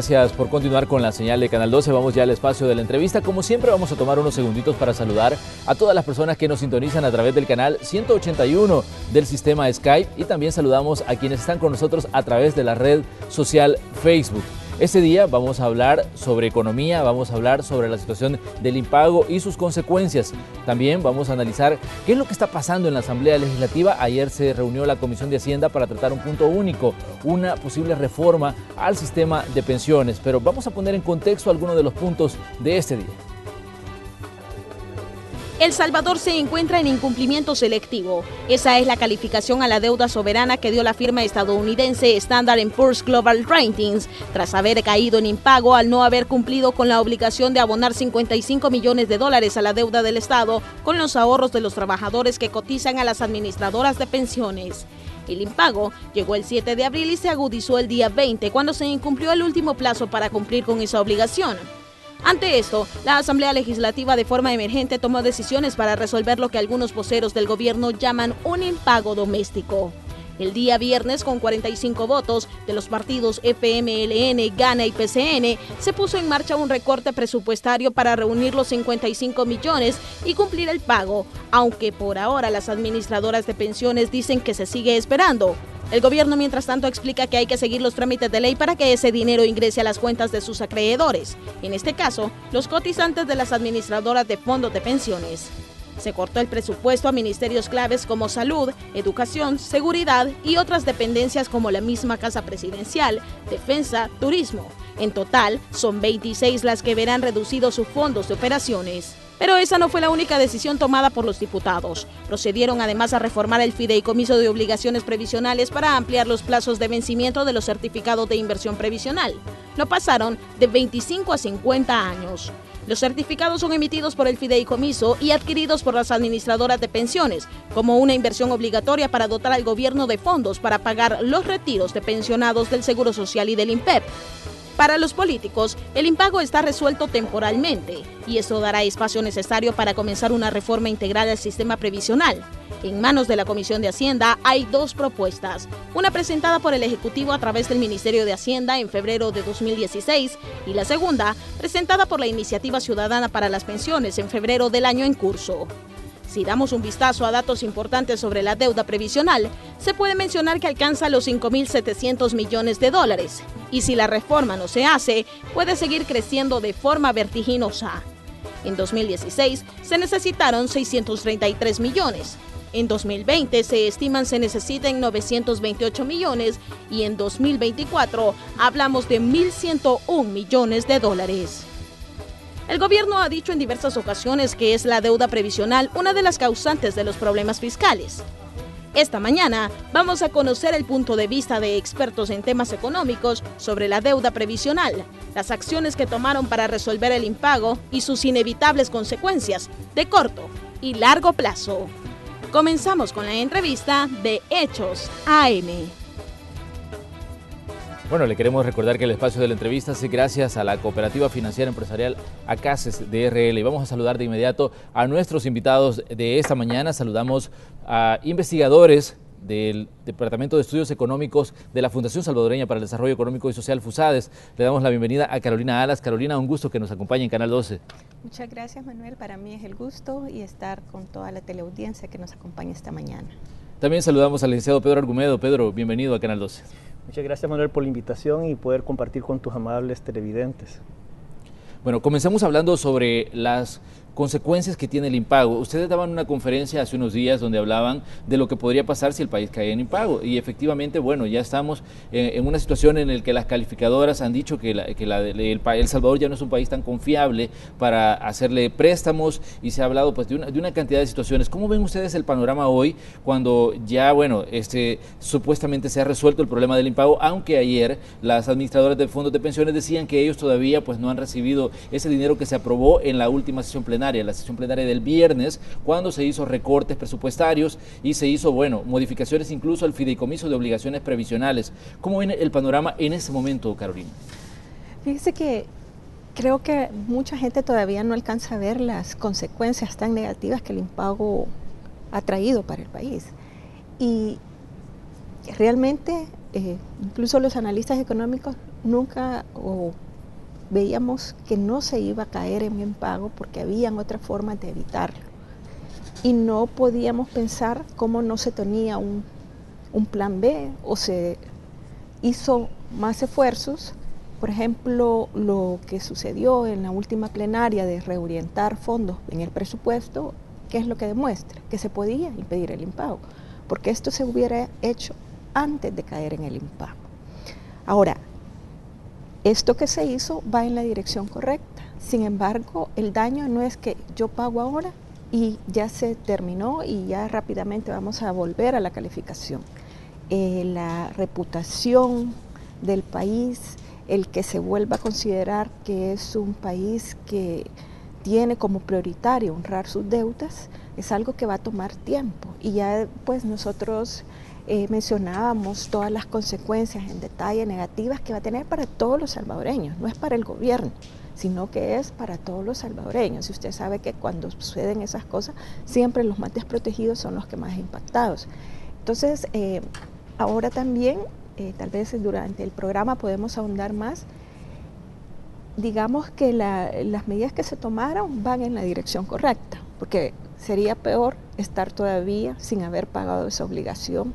Gracias por continuar con la señal de Canal 12. Vamos ya al espacio de la entrevista. Como siempre, vamos a tomar unos segunditos para saludar a todas las personas que nos sintonizan a través del canal 181 del sistema Skype, y también saludamos a quienes están con nosotros a través de la red social Facebook. Este día vamos a hablar sobre economía, vamos a hablar sobre la situación del impago y sus consecuencias. También vamos a analizar qué es lo que está pasando en la Asamblea Legislativa. Ayer se reunió la Comisión de Hacienda para tratar un punto único, una posible reforma al sistema de pensiones. Pero vamos a poner en contexto algunos de los puntos de este día. El Salvador se encuentra en incumplimiento selectivo. Esa es la calificación a la deuda soberana que dio la firma estadounidense Standard & Poor's Global Ratings, tras haber caído en impago al no haber cumplido con la obligación de abonar 55 millones de dólares a la deuda del Estado con los ahorros de los trabajadores que cotizan a las administradoras de pensiones. El impago llegó el 7 de abril y se agudizó el día 20, cuando se incumplió el último plazo para cumplir con esa obligación. Ante esto, la Asamblea Legislativa de forma emergente tomó decisiones para resolver lo que algunos voceros del gobierno llaman un impago doméstico. El día viernes, con 45 votos de los partidos FMLN, Gana y PCN, se puso en marcha un recorte presupuestario para reunir los 55 millones y cumplir el pago, aunque por ahora las administradoras de pensiones dicen que se sigue esperando. El gobierno, mientras tanto, explica que hay que seguir los trámites de ley para que ese dinero ingrese a las cuentas de sus acreedores, en este caso, los cotizantes de las administradoras de fondos de pensiones. Se cortó el presupuesto a ministerios claves como salud, educación, seguridad y otras dependencias como la misma Casa Presidencial, defensa, turismo. En total, son 26 las que verán reducidos sus fondos de operaciones. Pero esa no fue la única decisión tomada por los diputados. Procedieron además a reformar el fideicomiso de obligaciones previsionales para ampliar los plazos de vencimiento de los certificados de inversión previsional. Lo pasaron de 25 a 50 años. Los certificados son emitidos por el fideicomiso y adquiridos por las administradoras de pensiones, como una inversión obligatoria para dotar al gobierno de fondos para pagar los retiros de pensionados del Seguro Social y del INPEP. Para los políticos, el impago está resuelto temporalmente y eso dará espacio necesario para comenzar una reforma integral al sistema previsional. En manos de la Comisión de Hacienda hay dos propuestas, una presentada por el Ejecutivo a través del Ministerio de Hacienda en febrero de 2016 y la segunda presentada por la Iniciativa Ciudadana para las Pensiones en febrero del año en curso. Si damos un vistazo a datos importantes sobre la deuda previsional, se puede mencionar que alcanza los 5.700 millones de dólares. Y si la reforma no se hace, puede seguir creciendo de forma vertiginosa. En 2016 se necesitaron 633 millones. En 2020 se estiman se necesiten 928 millones y en 2024 hablamos de 1.101 millones de dólares. El gobierno ha dicho en diversas ocasiones que es la deuda previsional una de las causantes de los problemas fiscales. Esta mañana vamos a conocer el punto de vista de expertos en temas económicos sobre la deuda previsional, las acciones que tomaron para resolver el impago y sus inevitables consecuencias de corto y largo plazo. Comenzamos con la entrevista de Hechos AM. Bueno, le queremos recordar que el espacio de la entrevista es gracias a la Cooperativa Financiera Empresarial ACACES DRL. Y vamos a saludar de inmediato a nuestros invitados de esta mañana. Saludamos a investigadores del Departamento de Estudios Económicos de la Fundación Salvadoreña para el Desarrollo Económico y Social, FUSADES. Le damos la bienvenida a Carolina Alas. Carolina, un gusto que nos acompañe en Canal 12. Muchas gracias, Manuel. Para mí es el gusto y estar con toda la teleaudiencia que nos acompaña esta mañana. También saludamos al licenciado Pedro Argumedo. Pedro, bienvenido a Canal 12. Muchas gracias, Manuel, por la invitación y poder compartir con tus amables televidentes. Bueno, comencemos hablando sobre las consecuencias que tiene el impago. Ustedes daban una conferencia hace unos días donde hablaban de lo que podría pasar si el país cae en impago y efectivamente, bueno, ya estamos en una situación en la que las calificadoras han dicho que El Salvador ya no es un país tan confiable para hacerle préstamos y se ha hablado pues de una cantidad de situaciones. ¿Cómo ven ustedes el panorama hoy cuando ya, bueno, supuestamente se ha resuelto el problema del impago, aunque ayer las administradoras de fondos de pensiones decían que ellos todavía pues no han recibido ese dinero que se aprobó en la última sesión plenaria, la sesión plenaria del viernes, cuando se hizo recortes presupuestarios y se hizo, bueno, modificaciones incluso al fideicomiso de obligaciones previsionales? ¿Cómo ven el panorama en ese momento, Carolina? Fíjese que creo que mucha gente todavía no alcanza a ver las consecuencias tan negativas que el impago ha traído para el país. Y realmente, incluso los analistas económicos nunca veíamos que no se iba a caer en impago porque habían otras formas de evitarlo. Y no podíamos pensar cómo no se tenía un plan B o se hizo más esfuerzos. Por ejemplo, lo que sucedió en la última plenaria de reorientar fondos en el presupuesto, ¿qué es lo que demuestra? Que se podía impedir el impago, porque esto se hubiera hecho antes de caer en el impago. Ahora, esto que se hizo va en la dirección correcta. Sin embargo, el daño no es que yo pago ahora y ya se terminó y ya rápidamente vamos a volver a la calificación. La reputación del país, el que se vuelva a considerar que es un país que tiene como prioritario honrar sus deudas, es algo que va a tomar tiempo. Y ya pues nosotros mencionábamos todas las consecuencias en detalle negativas que va a tener para todos los salvadoreños, no es para el gobierno, sino que es para todos los salvadoreños. Y usted sabe que cuando suceden esas cosas, siempre los más desprotegidos son los que más impactados. Entonces, ahora también, tal vez durante el programa podemos ahondar más, digamos que las medidas que se tomaron van en la dirección correcta, porque sería peor estar todavía sin haber pagado esa obligación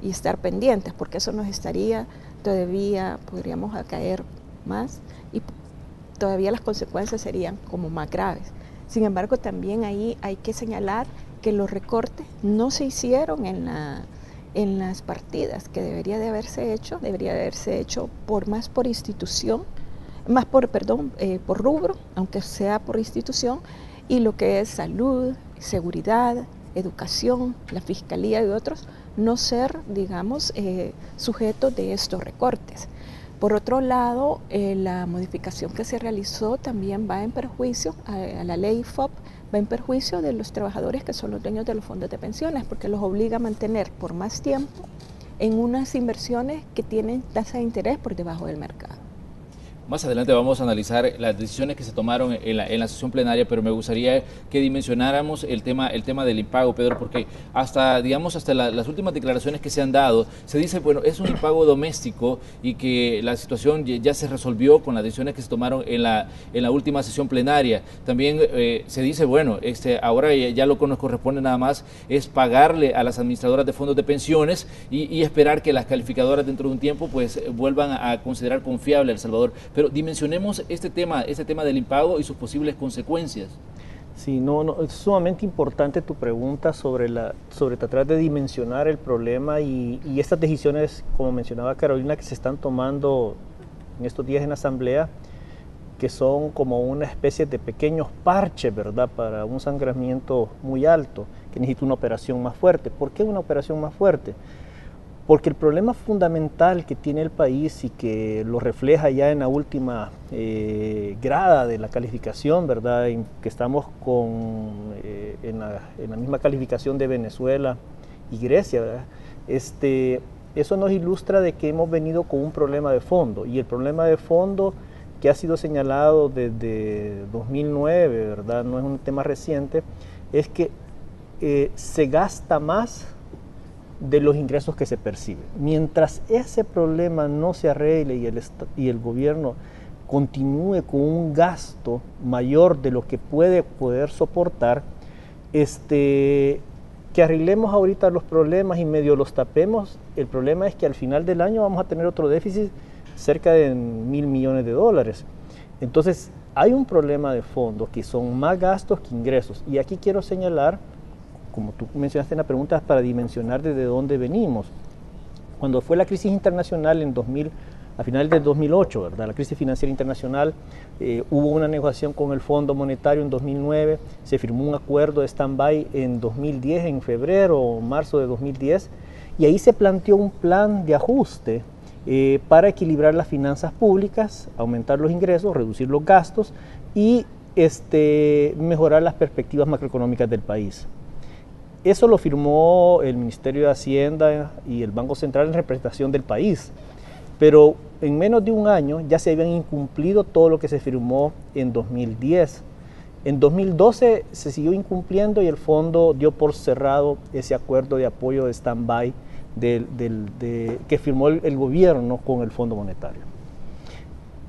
y estar pendientes, porque eso nos estaría todavía, podríamos caer más y todavía las consecuencias serían como más graves. Sin embargo, también ahí hay que señalar que los recortes no se hicieron en las partidas que debería de haberse hecho más por institución, por rubro, aunque sea por institución, y lo que es salud, seguridad, educación, la fiscalía y otros, no ser, digamos, sujetos de estos recortes. Por otro lado, la modificación que se realizó también va en perjuicio a la ley FOP, va en perjuicio de los trabajadores que son los dueños de los fondos de pensiones, porque los obliga a mantener por más tiempo en unas inversiones que tienen tasa de interés por debajo del mercado. Más adelante vamos a analizar las decisiones que se tomaron en la sesión plenaria, pero me gustaría que dimensionáramos el tema del impago, Pedro, porque hasta las últimas declaraciones que se han dado, se dice, bueno, es un impago doméstico y que la situación ya se resolvió con las decisiones que se tomaron en la última sesión plenaria. También se dice, bueno, ahora ya lo que nos corresponde nada más es pagarle a las administradoras de fondos de pensiones y esperar que las calificadoras dentro de un tiempo pues vuelvan a considerar confiable a El Salvador. Pero dimensionemos este tema del impago y sus posibles consecuencias. Sí, es sumamente importante tu pregunta sobre tratar de dimensionar el problema y estas decisiones, como mencionaba Carolina, que se están tomando en estos días en asamblea, que son como una especie de pequeños parches, ¿verdad?, para un sangramiento muy alto, que necesita una operación más fuerte. ¿Por qué una operación más fuerte? Porque el problema fundamental que tiene el país y que lo refleja ya en la última grada de la calificación, ¿verdad?, que estamos en la misma calificación de Venezuela y Grecia, ¿verdad? Eso nos ilustra de que hemos venido con un problema de fondo, y el problema de fondo que ha sido señalado desde 2009, ¿verdad?, no es un tema reciente, es que se gasta más de los ingresos que se perciben. Mientras ese problema no se arregle y el gobierno continúe con un gasto mayor de lo que puede poder soportar, que arreglemos ahorita los problemas y medio los tapemos, el problema es que al final del año vamos a tener otro déficit cerca de 1.000 millones de dólares. Entonces hay un problema de fondo que son más gastos que ingresos, y aquí quiero señalar, como tú mencionaste en la pregunta, para dimensionar desde dónde venimos. Cuando fue la crisis internacional a finales del 2008, ¿verdad?, la crisis financiera internacional, hubo una negociación con el Fondo Monetario en 2009, se firmó un acuerdo de stand-by en 2010, en febrero o marzo de 2010, y ahí se planteó un plan de ajuste para equilibrar las finanzas públicas, aumentar los ingresos, reducir los gastos y mejorar las perspectivas macroeconómicas del país. Eso lo firmó el Ministerio de Hacienda y el Banco Central en representación del país, pero en menos de un año ya se habían incumplido todo lo que se firmó en 2010. En 2012 se siguió incumpliendo y el fondo dio por cerrado ese acuerdo de apoyo de stand-by que firmó el gobierno con el Fondo Monetario.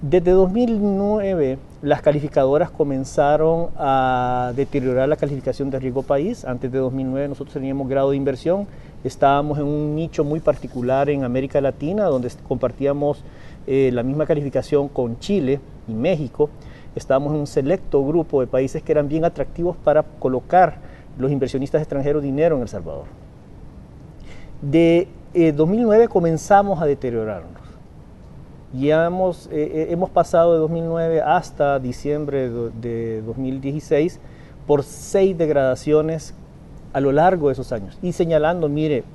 Desde 2009, las calificadoras comenzaron a deteriorar la calificación de riesgo país. Antes de 2009 nosotros teníamos grado de inversión, estábamos en un nicho muy particular en América Latina, donde compartíamos la misma calificación con Chile y México. Estábamos en un selecto grupo de países que eran bien atractivos para colocar los inversionistas extranjeros dinero en El Salvador. De 2009 comenzamos a deteriorarnos. Ya hemos pasado de 2009 hasta diciembre de 2016 por 6 degradaciones a lo largo de esos años y señalando, mire,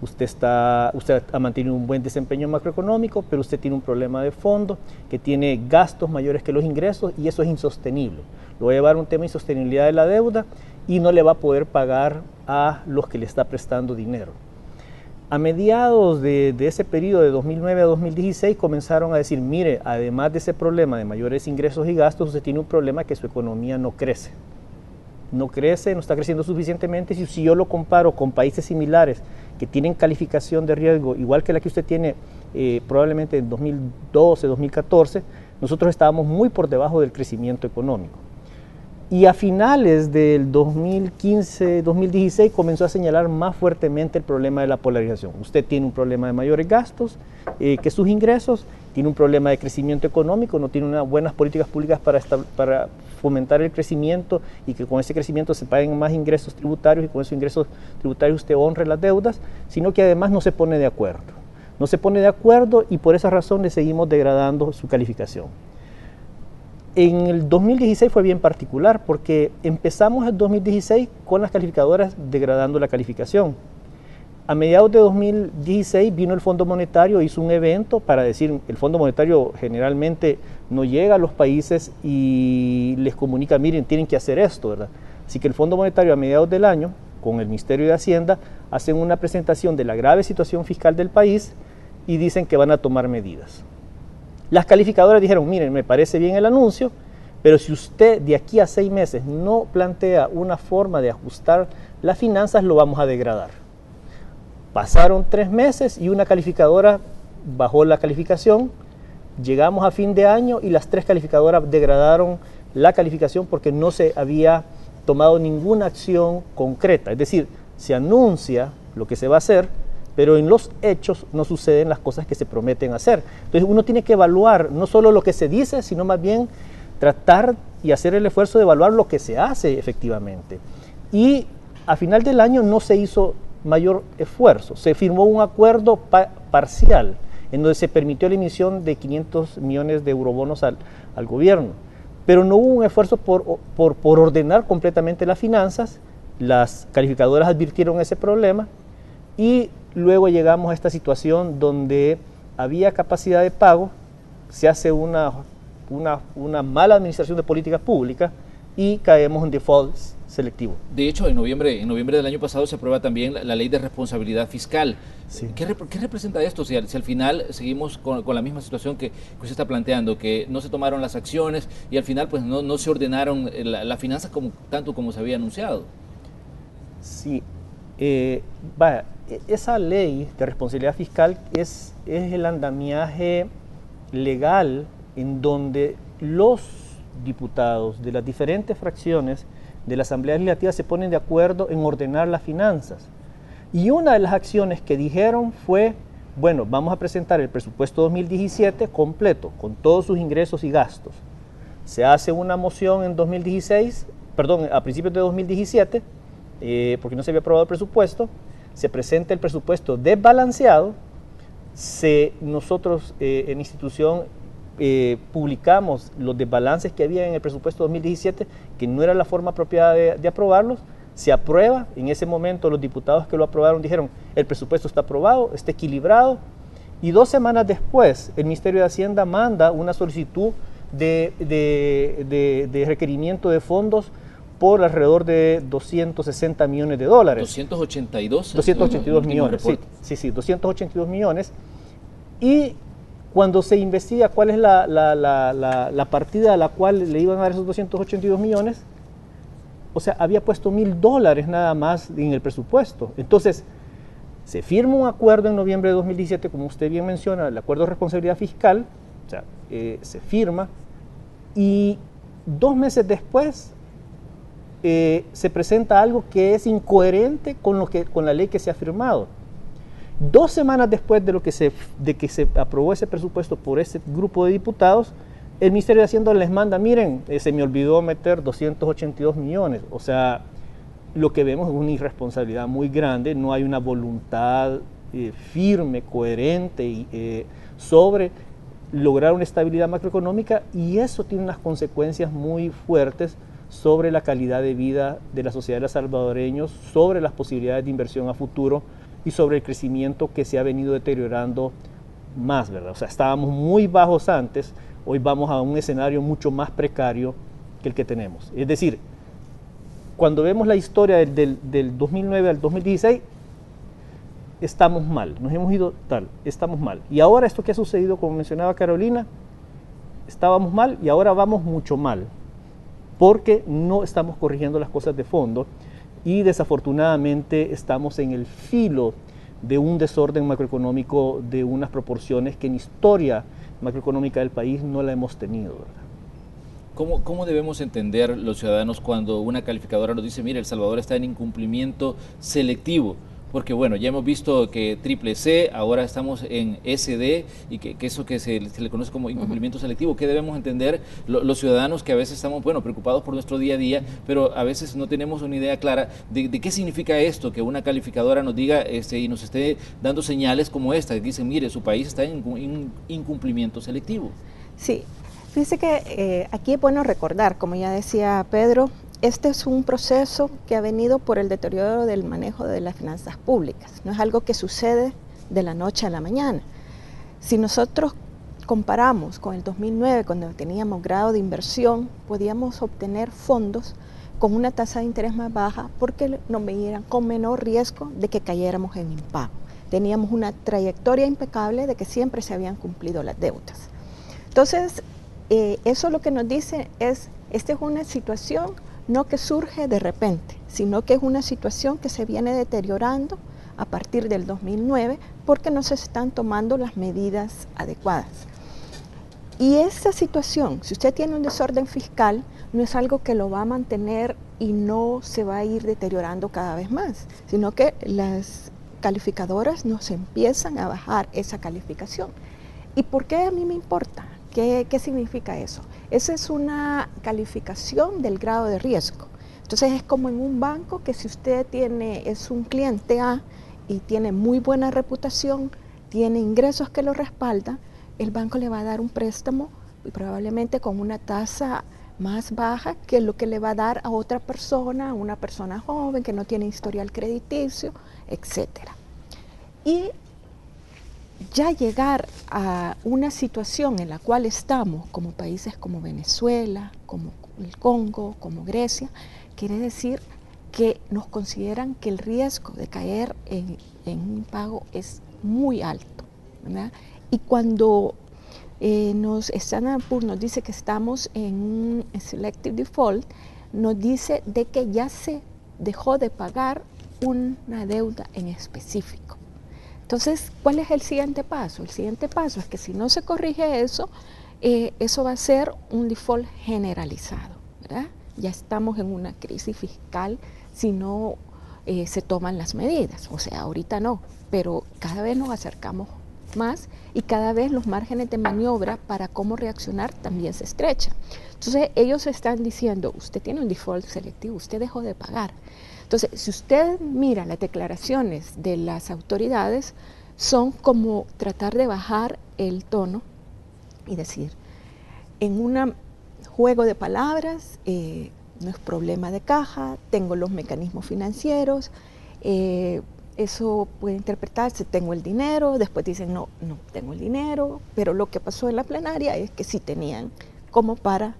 usted ha mantenido un buen desempeño macroeconómico, pero usted tiene un problema de fondo, que tiene gastos mayores que los ingresos y eso es insostenible. Lo va a llevar a un tema de insostenibilidad de la deuda y no le va a poder pagar a los que le está prestando dinero. A mediados de ese periodo de 2009 a 2016 comenzaron a decir, mire, además de ese problema de mayores ingresos y gastos, usted tiene un problema que su economía no crece. No crece, no está creciendo suficientemente. Si yo lo comparo con países similares que tienen calificación de riesgo igual que la que usted tiene probablemente en 2012, 2014, nosotros estábamos muy por debajo del crecimiento económico. Y a finales del 2015-2016 comenzó a señalar más fuertemente el problema de la polarización. Usted tiene un problema de mayores gastos que sus ingresos, tiene un problema de crecimiento económico, no tiene unas buenas políticas públicas para fomentar el crecimiento y que con ese crecimiento se paguen más ingresos tributarios y con esos ingresos tributarios usted honre las deudas, sino que además no se pone de acuerdo. No se pone de acuerdo y por esa razón le seguimos degradando su calificación. En el 2016 fue bien particular porque empezamos el 2016 con las calificadoras degradando la calificación. A mediados de 2016 vino el Fondo Monetario, hizo un evento para decir, el Fondo Monetario generalmente no llega a los países y les comunica, miren, tienen que hacer esto, ¿verdad? Así que el Fondo Monetario a mediados del año, con el Ministerio de Hacienda, hacen una presentación de la grave situación fiscal del país y dicen que van a tomar medidas. Las calificadoras dijeron, miren, me parece bien el anuncio, pero si usted de aquí a 6 meses no plantea una forma de ajustar las finanzas, lo vamos a degradar. Pasaron 3 meses y una calificadora bajó la calificación, llegamos a fin de año y las 3 calificadoras degradaron la calificación porque no se había tomado ninguna acción concreta. Es decir, se anuncia lo que se va a hacer, pero en los hechos no suceden las cosas que se prometen hacer. Entonces uno tiene que evaluar no solo lo que se dice, sino más bien tratar y hacer el esfuerzo de evaluar lo que se hace efectivamente. Y a final del año no se hizo mayor esfuerzo, se firmó un acuerdo parcial en donde se permitió la emisión de 500 millones de eurobonos al gobierno, pero no hubo un esfuerzo por ordenar completamente las finanzas. Las calificadoras advirtieron ese problema y luego llegamos a esta situación donde había capacidad de pago, se hace una mala administración de políticas públicas y caemos en default selectivo. De hecho, en noviembre del año pasado se aprueba también la ley de responsabilidad fiscal. Sí. ¿Qué representa esto? Si al final seguimos con la misma situación que usted está planteando, que no se tomaron las acciones y al final pues no se ordenaron la finanza tanto como se había anunciado. Sí, esa ley de responsabilidad fiscal es el andamiaje legal en donde los diputados de las diferentes fracciones de la Asamblea Legislativa se ponen de acuerdo en ordenar las finanzas. Y una de las acciones que dijeron fue, bueno, vamos a presentar el presupuesto 2017 completo, con todos sus ingresos y gastos. Se hace una moción en a principios de 2017, porque no se había aprobado el presupuesto, se presenta el presupuesto desbalanceado, nosotros en institución publicamos los desbalances que había en el presupuesto 2017, que no era la forma apropiada de aprobarlos, se aprueba. En ese momento los diputados que lo aprobaron dijeron, el presupuesto está aprobado, está equilibrado, y 2 semanas después el Ministerio de Hacienda manda una solicitud de requerimiento de fondos por alrededor de 260 millones de dólares. 282 millones, sí, 282 millones. Y cuando se investiga cuál es la partida a la cual le iban a dar esos 282 millones, o sea, había puesto $1,000 nada más en el presupuesto. Entonces, se firma un acuerdo en noviembre de 2017, como usted bien menciona, el acuerdo de responsabilidad fiscal, O sea, se firma y 2 meses después se presenta algo que es incoherente con la ley que se ha firmado. 2 semanas después de que se aprobó ese presupuesto por ese grupo de diputados, el Ministerio de Hacienda les manda, miren, se me olvidó meter 282 millones. O sea, lo que vemos es una irresponsabilidad muy grande, no hay una voluntad firme, coherente sobre lograr una estabilidad macroeconómica, y eso tiene unas consecuencias muy fuertes sobre la calidad de vida de la sociedad de los salvadoreños, sobre las posibilidades de inversión a futuro y sobre el crecimiento que se ha venido deteriorando más, ¿verdad? O sea, estábamos muy bajos antes, hoy vamos a un escenario mucho más precario que el que tenemos. Es decir, cuando vemos la historia del 2009 al 2016, estamos mal, nos hemos ido estamos mal. Y ahora esto que ha sucedido, como mencionaba Carolina, estábamos mal y ahora vamos mucho mal, porque no estamos corrigiendo las cosas de fondo y desafortunadamente estamos en el filo de un desorden macroeconómico de unas proporciones que en historia macroeconómica del país no la hemos tenido, ¿verdad? ¿Cómo debemos entender los ciudadanos cuando una calificadora nos dice, mire, El Salvador está en incumplimiento selectivo? Porque bueno, ya hemos visto que triple C, ahora estamos en SD, y que eso que se le conoce como incumplimiento selectivo. ¿Qué debemos entender los ciudadanos que a veces estamos, bueno, preocupados por nuestro día a día, pero a veces no tenemos una idea clara de qué significa esto, que una calificadora nos diga y nos esté dando señales como esta, que dicen, mire, su país está en incumplimiento selectivo? Sí, fíjese que aquí es bueno recordar, como ya decía Pedro, este es un proceso que ha venido por el deterioro del manejo de las finanzas públicas. No es algo que sucede de la noche a la mañana. Si nosotros comparamos con el 2009, cuando teníamos grado de inversión, podíamos obtener fondos con una tasa de interés más baja porque nos veían con menor riesgo de que cayéramos en impago. Teníamos una trayectoria impecable de que siempre se habían cumplido las deudas. Entonces, eso lo que nos dice es, esta es una situación no que surge de repente, sino que es una situación que se viene deteriorando a partir del 2009 porque no se están tomando las medidas adecuadas. Y esa situación, si usted tiene un desorden fiscal, no es algo que lo va a mantener y no se va a ir deteriorando cada vez más, sino que las calificadoras nos empiezan a bajar esa calificación. ¿Y por qué a mí me importa? ¿Qué significa eso? Esa es una calificación del grado de riesgo. Entonces es como en un banco que si usted es un cliente A y tiene muy buena reputación, tiene ingresos que lo respaldan, el banco le va a dar un préstamo y probablemente con una tasa más baja que lo que le va a dar a otra persona, a una persona joven que no tiene historial crediticio, etc. Y ya llegar a una situación en la cual estamos, como países como Venezuela, como el Congo, como Grecia, quiere decir que nos consideran que el riesgo de caer en un impago es muy alto, ¿verdad? Y cuando Standard & Poor's nos dice que estamos en un selective default, nos dice de que ya se dejó de pagar una deuda en específico. Entonces, ¿cuál es el siguiente paso? El siguiente paso es que si no se corrige eso, eso va a ser un default generalizado, ¿verdad? Ya estamos en una crisis fiscal si no se toman las medidas. O sea, ahorita no, pero cada vez nos acercamos más y cada vez los márgenes de maniobra para cómo reaccionar también se estrechan. Entonces, ellos están diciendo, usted tiene un default selectivo, usted dejó de pagar. Entonces, si usted mira las declaraciones de las autoridades, son como tratar de bajar el tono y decir, en un juego de palabras, no es problema de caja, tengo los mecanismos financieros, eso puede interpretarse, tengo el dinero, después dicen, no tengo el dinero, pero lo que pasó en la plenaria es que sí tenían como para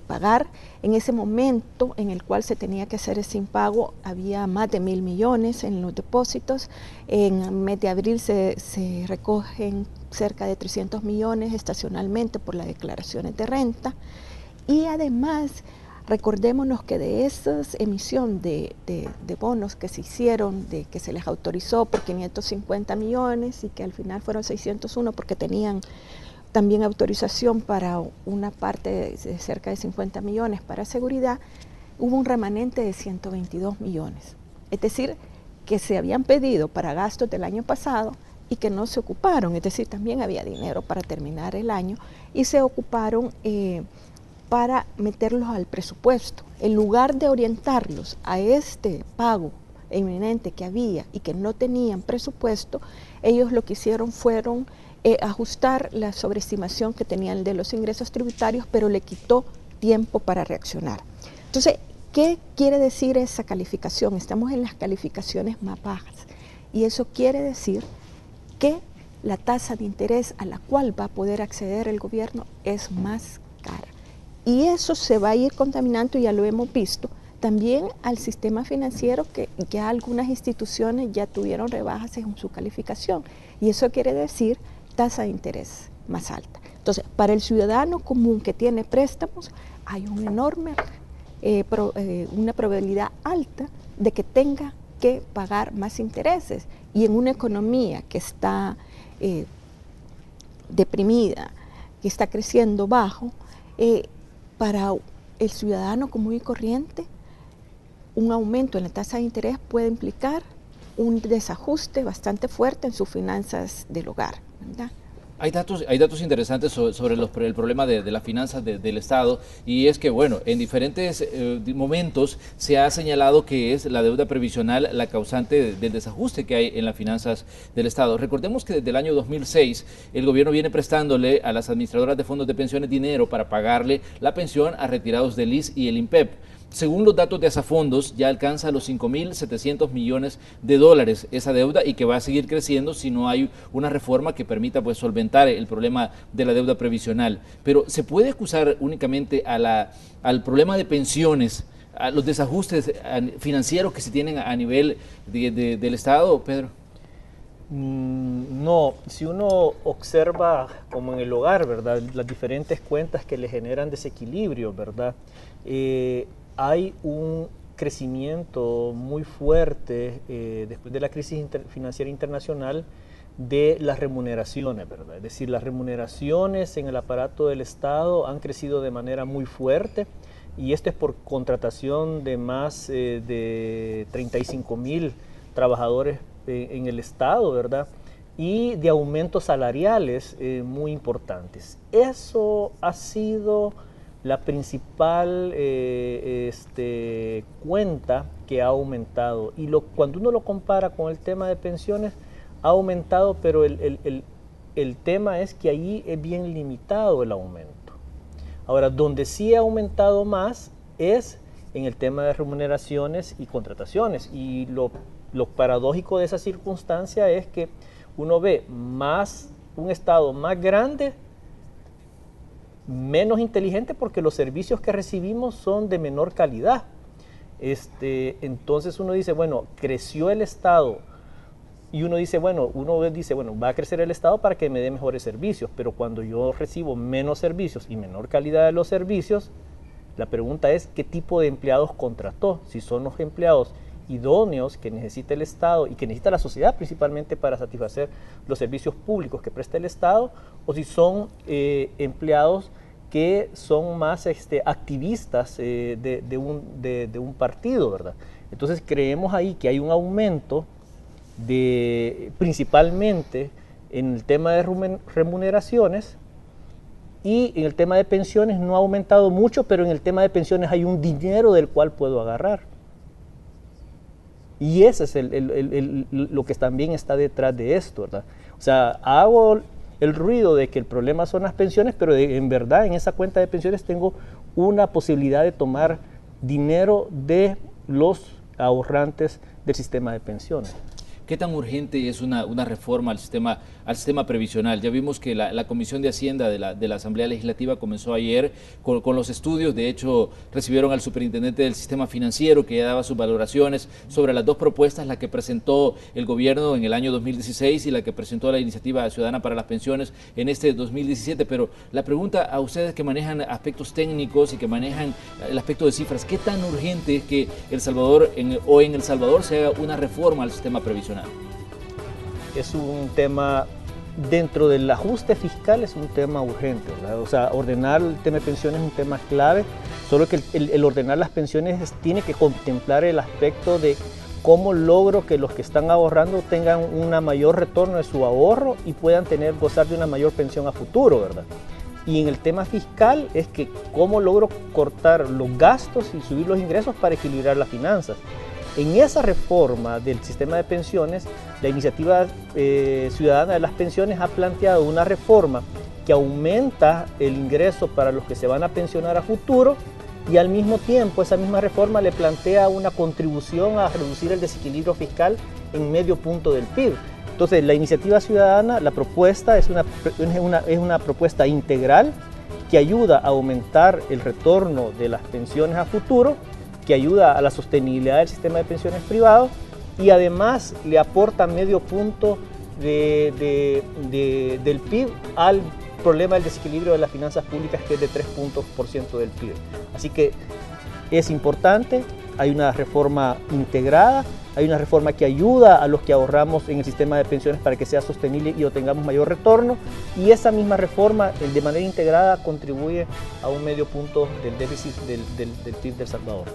pagar. En ese momento en el cual se tenía que hacer ese impago había más de 1.000 millones en los depósitos. En el mes de abril se recogen cerca de 300 millones estacionalmente por las declaraciones de renta. Y además, recordémonos que de esas emisión de bonos que se hicieron, que se les autorizó por 550 millones y que al final fueron 601 porque tenían también autorización para una parte de cerca de 50 millones para seguridad, hubo un remanente de 122 millones. Es decir, que se habían pedido para gastos del año pasado y que no se ocuparon, es decir, también había dinero para terminar el año y se ocuparon para meterlos al presupuesto. En lugar de orientarlos a este pago inminente que había y que no tenían presupuesto, ellos lo que hicieron fueron ajustar la sobreestimación que tenían de los ingresos tributarios, pero le quitó tiempo para reaccionar. Entonces, ¿qué quiere decir esa calificación? Estamos en las calificaciones más bajas y eso quiere decir que la tasa de interés a la cual va a poder acceder el gobierno es más cara. Y eso se va a ir contaminando, ya lo hemos visto, también al sistema financiero, que ya algunas instituciones ya tuvieron rebajas en su calificación. Y eso quiere decir tasa de interés más alta. Entonces, para el ciudadano común que tiene préstamos, hay un enorme, una probabilidad alta de que tenga que pagar más intereses. Y en una economía que está deprimida, que está creciendo bajo, para el ciudadano común y corriente, un aumento en la tasa de interés puede implicar un desajuste bastante fuerte en sus finanzas del hogar, ¿verdad? Hay datos interesantes sobre el problema de las finanzas del Estado, y es que, bueno, en diferentes momentos se ha señalado que es la deuda previsional la causante del desajuste que hay en las finanzas del Estado. Recordemos que desde el año 2006 el gobierno viene prestándole a las administradoras de fondos de pensiones dinero para pagarle la pensión a retirados del ISS y el INPEP. Según los datos de Asafondos, ya alcanza los 5.700 millones de dólares esa deuda, y que va a seguir creciendo si no hay una reforma que permita pues solventar el problema de la deuda previsional. Pero ¿se puede acusar únicamente al problema de pensiones, a los desajustes financieros que se tienen a nivel del Estado, Pedro? No, si uno observa como en el hogar, ¿verdad?, las diferentes cuentas que le generan desequilibrio, ¿verdad?, hay un crecimiento muy fuerte después de la crisis financiera internacional de las remuneraciones, ¿verdad? Es decir, las remuneraciones en el aparato del Estado han crecido de manera muy fuerte, y esto es por contratación de más de 35.000 trabajadores en el Estado, ¿verdad?, y de aumentos salariales muy importantes. Eso ha sido la principal cuenta que ha aumentado, y cuando uno lo compara con el tema de pensiones, ha aumentado, pero el tema es que ahí es bien limitado el aumento. Ahora, donde sí ha aumentado más es en el tema de remuneraciones y contrataciones, y lo paradójico de esa circunstancia es que uno ve un Estado más grande, menos inteligente, porque los servicios que recibimos son de menor calidad. Entonces uno dice, bueno, creció el Estado, y uno dice, bueno, va a crecer el Estado para que me dé mejores servicios, pero cuando yo recibo menos servicios y menor calidad de los servicios, la pregunta es, ¿qué tipo de empleados contrató? Si son los empleados idóneos que necesita el Estado y que necesita la sociedad principalmente para satisfacer los servicios públicos que presta el Estado, o si son empleados que son más activistas de un partido, ¿verdad? Entonces creemos ahí que hay un aumento principalmente en el tema de remuneraciones, y en el tema de pensiones no ha aumentado mucho, pero en el tema de pensiones hay un dinero del cual puedo agarrar. Y ese es lo que también está detrás de esto, ¿verdad? O sea, hago el ruido de que el problema son las pensiones, pero en verdad en esa cuenta de pensiones tengo una posibilidad de tomar dinero de los ahorrantes del sistema de pensiones. ¿Qué tan urgente es una reforma al sistema previsional? Ya vimos que la Comisión de Hacienda de la Asamblea Legislativa comenzó ayer con los estudios. De hecho, recibieron al superintendente del sistema financiero, que ya daba sus valoraciones sobre las dos propuestas, la que presentó el gobierno en el año 2016 y la que presentó la Iniciativa Ciudadana para las Pensiones en este 2017. Pero la pregunta a ustedes que manejan aspectos técnicos y que manejan el aspecto de cifras, ¿qué tan urgente es que en El Salvador se haga una reforma al sistema previsional? Es un tema dentro del ajuste fiscal es un tema urgente, ¿verdad? O sea, ordenar el tema de pensiones es un tema clave, solo que el ordenar las pensiones tiene que contemplar el aspecto de cómo logro que los que están ahorrando tengan un mayor retorno de su ahorro y puedan gozar de una mayor pensión a futuro, ¿verdad? Y en el tema fiscal es que cómo logro cortar los gastos y subir los ingresos para equilibrar las finanzas. En esa reforma del sistema de pensiones, la iniciativa ciudadana de las pensiones ha planteado una reforma que aumenta el ingreso para los que se van a pensionar a futuro y al mismo tiempo esa misma reforma le plantea una contribución a reducir el desequilibrio fiscal en medio punto del PIB. Entonces, la iniciativa ciudadana, la propuesta es una propuesta integral que ayuda a aumentar el retorno de las pensiones a futuro, que ayuda a la sostenibilidad del sistema de pensiones privado y además le aporta medio punto del PIB al problema del desequilibrio de las finanzas públicas, que es de 3 puntos por ciento del PIB. Así que es importante, hay una reforma integrada, hay una reforma que ayuda a los que ahorramos en el sistema de pensiones para que sea sostenible y obtengamos mayor retorno, y esa misma reforma de manera integrada contribuye a un medio punto del déficit del PIB de El Salvador.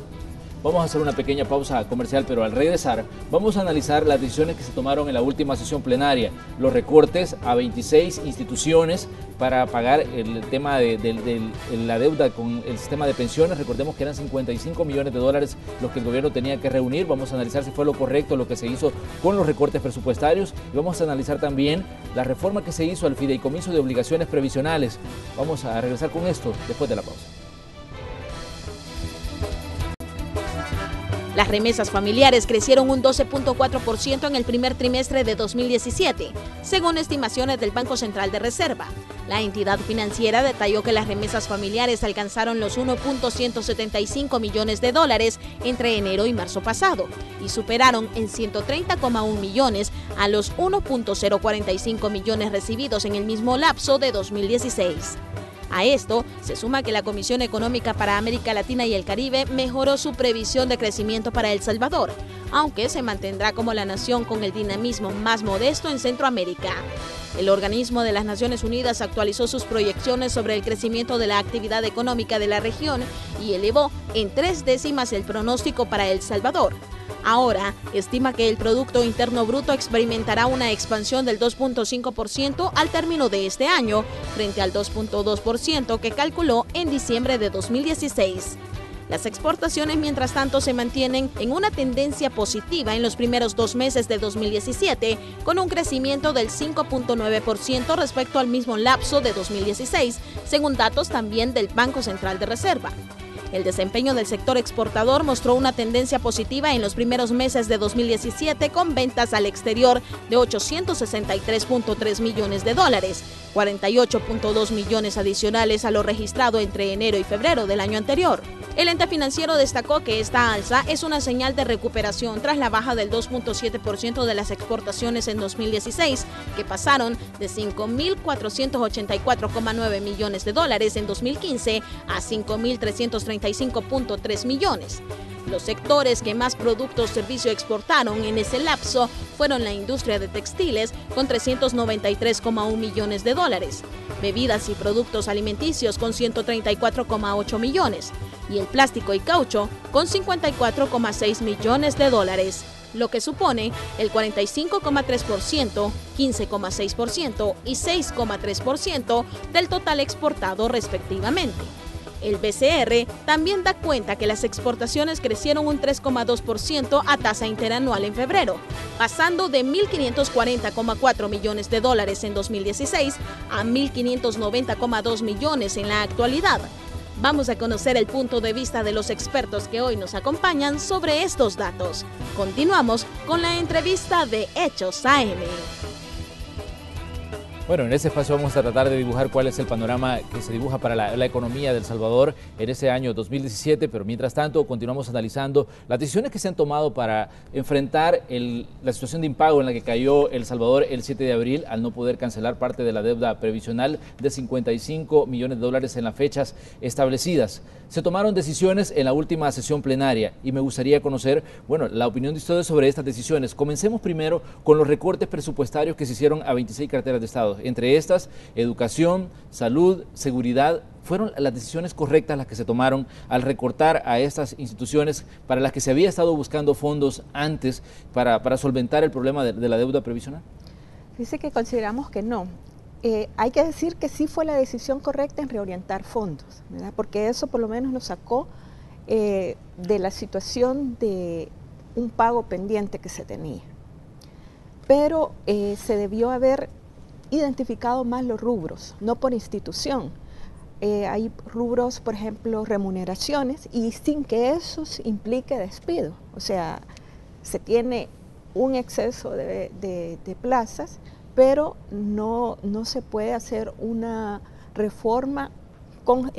Vamos a hacer una pequeña pausa comercial, pero al regresar vamos a analizar las decisiones que se tomaron en la última sesión plenaria, los recortes a 26 instituciones para pagar el tema de la deuda con el sistema de pensiones. Recordemos que eran 55 millones de dólares los que el gobierno tenía que reunir. Vamos a analizar si fue lo correcto lo que se hizo con los recortes presupuestarios y vamos a analizar también la reforma que se hizo al fideicomiso de obligaciones previsionales. Vamos a regresar con esto después de la pausa. Las remesas familiares crecieron un 12.4% en el primer trimestre de 2017, según estimaciones del Banco Central de Reserva. La entidad financiera detalló que las remesas familiares alcanzaron los 1.175 millones de dólares entre enero y marzo pasado y superaron en 130,1 millones a los 1.045 millones recibidos en el mismo lapso de 2016. A esto se suma que la Comisión Económica para América Latina y el Caribe mejoró su previsión de crecimiento para El Salvador, aunque se mantendrá como la nación con el dinamismo más modesto en Centroamérica. El organismo de las Naciones Unidas actualizó sus proyecciones sobre el crecimiento de la actividad económica de la región y elevó en 3 décimas el pronóstico para El Salvador. Ahora estima que el Producto Interno Bruto experimentará una expansión del 2.5% al término de este año, frente al 2.2% que calculó en diciembre de 2016. Las exportaciones, mientras tanto, se mantienen en una tendencia positiva en los primeros 2 meses de 2017, con un crecimiento del 5.9% respecto al mismo lapso de 2016, según datos también del Banco Central de Reserva. El desempeño del sector exportador mostró una tendencia positiva en los primeros meses de 2017, con ventas al exterior de 863.3 millones de dólares, 48.2 millones adicionales a lo registrado entre enero y febrero del año anterior. El ente financiero destacó que esta alza es una señal de recuperación tras la baja del 2.7% de las exportaciones en 2016, que pasaron de 5.484,9 millones de dólares en 2015 a 5.335.3 millones. Los sectores que más productos servicio exportaron en ese lapso fueron la industria de textiles con 393,1 millones de dólares, bebidas y productos alimenticios con 134,8 millones y el plástico y caucho con 54,6 millones de dólares, lo que supone el 45,3%, 15,6% y 6,3% del total exportado respectivamente. El BCR también da cuenta que las exportaciones crecieron un 3,2% a tasa interanual en febrero, pasando de 1.540,4 millones de dólares en 2016 a 1.590,2 millones en la actualidad. Vamos a conocer el punto de vista de los expertos que hoy nos acompañan sobre estos datos. Continuamos con la entrevista de Hechos AM. Bueno, en este espacio vamos a tratar de dibujar cuál es el panorama que se dibuja para la economía de El Salvador en ese año 2017, pero mientras tanto continuamos analizando las decisiones que se han tomado para enfrentar la situación de impago en la que cayó El Salvador el 7 de abril al no poder cancelar parte de la deuda previsional de 55 millones de dólares en las fechas establecidas. Se tomaron decisiones en la última sesión plenaria y me gustaría conocer, bueno, la opinión de ustedes sobre estas decisiones. Comencemos primero con los recortes presupuestarios que se hicieron a 26 carteras de Estado. Estado. Entre estas, educación, salud, seguridad. ¿Fueron las decisiones correctas las que se tomaron al recortar a estas instituciones para las que se había estado buscando fondos antes para solventar el problema de la deuda previsional? Dice que consideramos que no. Hay que decir que sí fue la decisión correcta en reorientar fondos, ¿verdad? Porque eso por lo menos nos sacó de la situación de un pago pendiente que se tenía. Pero se debió haber identificado más los rubros, no por institución. Hay rubros, por ejemplo, remuneraciones, y sin que eso implique despido. O sea, se tiene un exceso de plazas, pero no se puede hacer una reforma con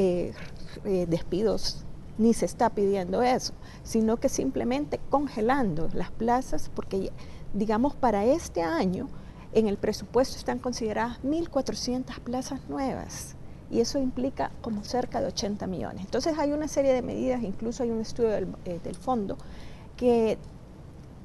despidos, ni se está pidiendo eso, sino que simplemente congelando las plazas, porque digamos para este año en el presupuesto están consideradas 1.400 plazas nuevas, y eso implica como cerca de 80 millones. Entonces hay una serie de medidas, incluso hay un estudio del fondo que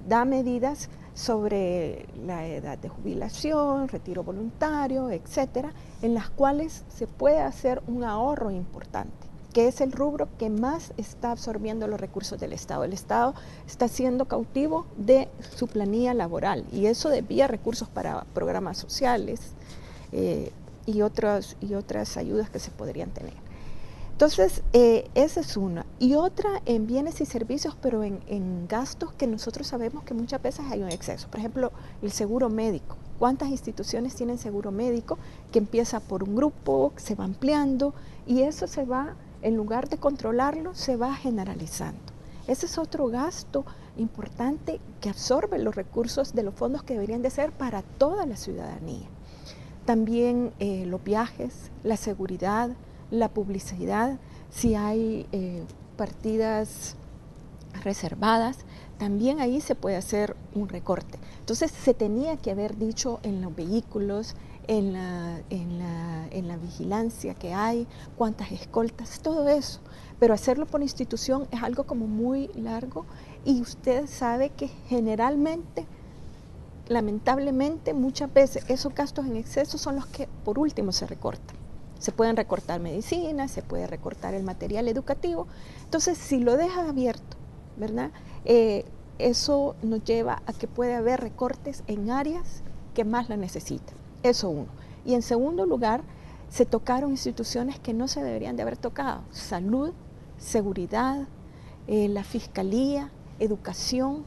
da medidas sobre la edad de jubilación, retiro voluntario, etcétera, en las cuales se puede hacer un ahorro importante, que es el rubro que más está absorbiendo los recursos del Estado. El Estado está siendo cautivo de su planilla laboral, y eso desvía recursos para programas sociales y otras ayudas que se podrían tener. Entonces, esa es una. Y otra en bienes y servicios, pero en gastos que nosotros sabemos que muchas veces hay un exceso. Por ejemplo, el seguro médico. ¿Cuántas instituciones tienen seguro médico? Que empieza por un grupo, se va ampliando, y eso se va, en lugar de controlarlo, se va generalizando. Ese es otro gasto importante que absorbe los recursos de los fondos que deberían de ser para toda la ciudadanía. También los viajes, la seguridad, la publicidad, si hay partidas reservadas, también ahí se puede hacer un recorte. Entonces se tenía que haber dicho en los vehículos, en la vigilancia que hay, cuántas escoltas, todo eso. Pero hacerlo por institución es algo como muy largo, y usted sabe que generalmente, lamentablemente, muchas veces esos gastos en exceso son los que por último se recortan. Se pueden recortar medicinas, se puede recortar el material educativo. Entonces, si lo deja abierto, ¿verdad? Eso nos lleva a que puede haber recortes en áreas que más la necesitan. Eso uno. Y en segundo lugar, se tocaron instituciones que no se deberían de haber tocado. Salud, seguridad, la fiscalía, educación,